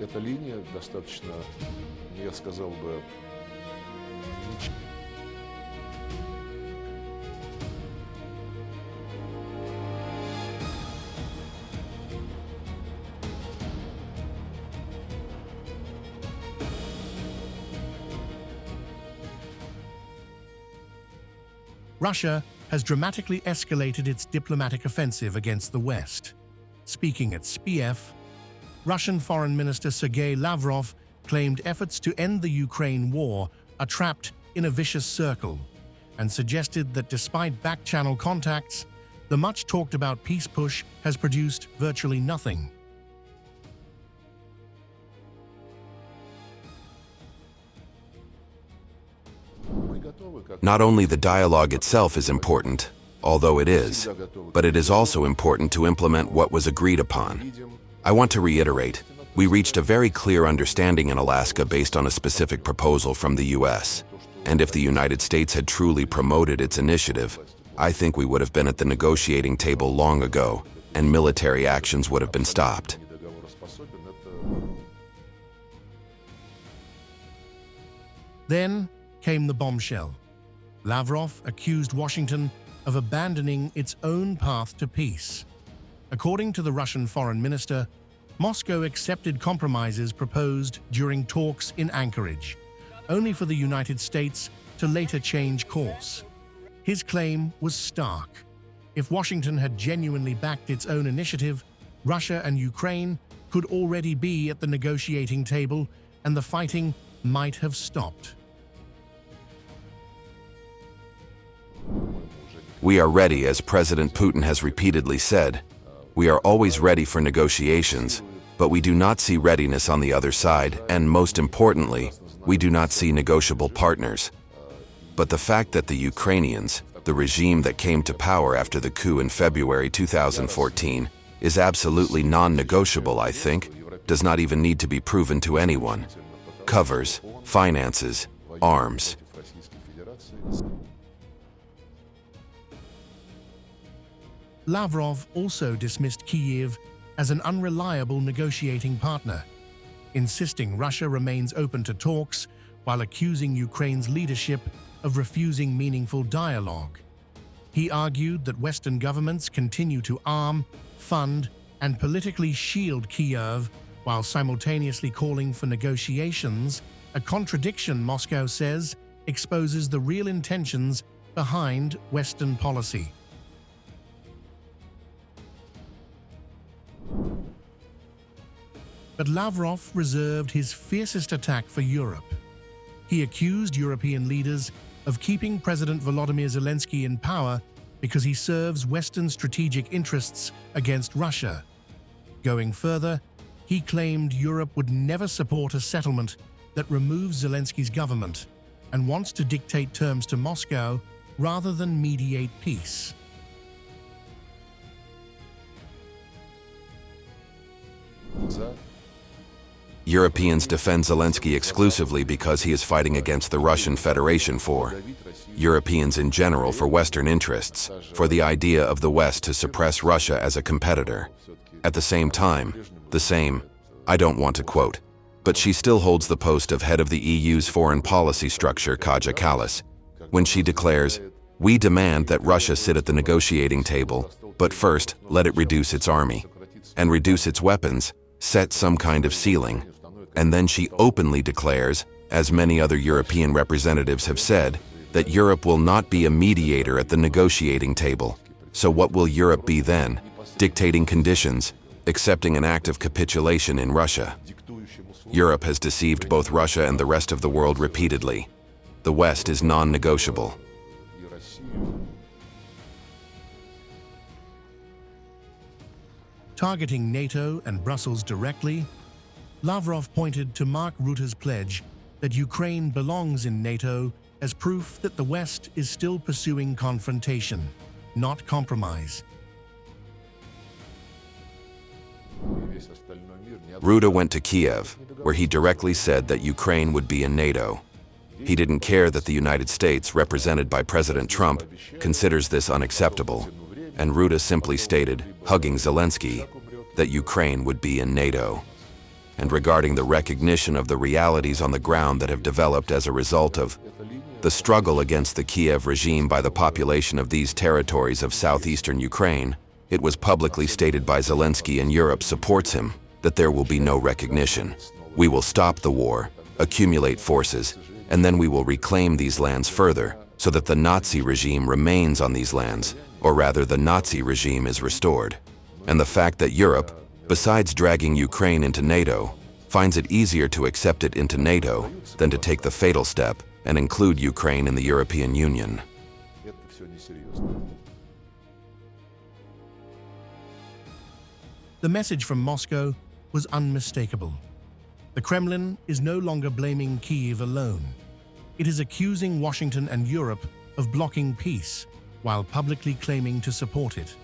Эта линия достаточно, я сказал бы, Russia has dramatically escalated its diplomatic offensive against the West. Speaking at SPF, Russian Foreign Minister Sergei Lavrov claimed efforts to end the Ukraine war are trapped in a vicious circle and suggested that despite back-channel contacts, the much-talked-about peace push has produced virtually nothing. Not only the dialogue itself is important, although it is, but it is also important to implement what was agreed upon. I want to reiterate, we reached a very clear understanding in Alaska based on a specific proposal from the US. And if the United States had truly promoted its initiative, I think we would have been at the negotiating table long ago, and military actions would have been stopped. Then came the bombshell. Lavrov accused Washington of abandoning its own path to peace. According to the Russian foreign minister, Moscow accepted compromises proposed during talks in Anchorage, only for the United States to later change course. His claim was stark. If Washington had genuinely backed its own initiative, Russia and Ukraine could already be at the negotiating table and the fighting might have stopped. We are ready, as President Putin has repeatedly said. We are always ready for negotiations, but we do not see readiness on the other side, and most importantly, we do not see negotiable partners. But the fact that the Ukrainians, the regime that came to power after the coup in February 2014, is absolutely non-negotiable, I think, does not even need to be proven to anyone. Covers, finances, arms. Lavrov also dismissed Kyiv as an unreliable negotiating partner, insisting Russia remains open to talks while accusing Ukraine's leadership of refusing meaningful dialogue. He argued that Western governments continue to arm, fund, and politically shield Kyiv while simultaneously calling for negotiations, a contradiction Moscow says exposes the real intentions behind Western policy. But Lavrov reserved his fiercest attack for Europe. He accused European leaders of keeping President Volodymyr Zelensky in power because he serves Western strategic interests against Russia. Going further, he claimed Europe would never support a settlement that removes Zelensky's government and wants to dictate terms to Moscow rather than mediate peace. Europeans defend Zelensky exclusively because he is fighting against the Russian Federation for Europeans in general for Western interests, for the idea of the West to suppress Russia as a competitor. At the same time, I don't want to quote, but she still holds the post of head of the EU's foreign policy structure, Kaja Kallas, when she declares, "We demand that Russia sit at the negotiating table, but first let it reduce its army and reduce its weapons, set some kind of ceiling." And then she openly declares, as many other European representatives have said, that Europe will not be a mediator at the negotiating table. So what will Europe be then? Dictating conditions, accepting an act of capitulation in Russia. Europe has deceived both Russia and the rest of the world repeatedly. The West is non-negotiable. Targeting NATO and Brussels directly, Lavrov pointed to Mark Rutte's pledge that Ukraine belongs in NATO as proof that the West is still pursuing confrontation, not compromise. Rutte went to Kiev, where he directly said that Ukraine would be in NATO. He didn't care that the United States, represented by President Trump, considers this unacceptable, and Rutte simply stated, hugging Zelensky, that Ukraine would be in NATO. and regarding the recognition of the realities on the ground that have developed as a result of the struggle against the Kiev regime by the population of these territories of southeastern Ukraine, it was publicly stated by Zelensky, and Europe supports him, that there will be no recognition. We will stop the war, accumulate forces, and then we will reclaim these lands further, so that the Nazi regime remains on these lands, or rather the Nazi regime is restored. And the fact that Europe, besides dragging Ukraine into NATO, finds it easier to accept it into NATO than to take the fatal step and include Ukraine in the European Union. Это все несерьезно. The message from Moscow was unmistakable. The Kremlin is no longer blaming Kyiv alone. It is accusing Washington and Europe of blocking peace, while publicly claiming to support it.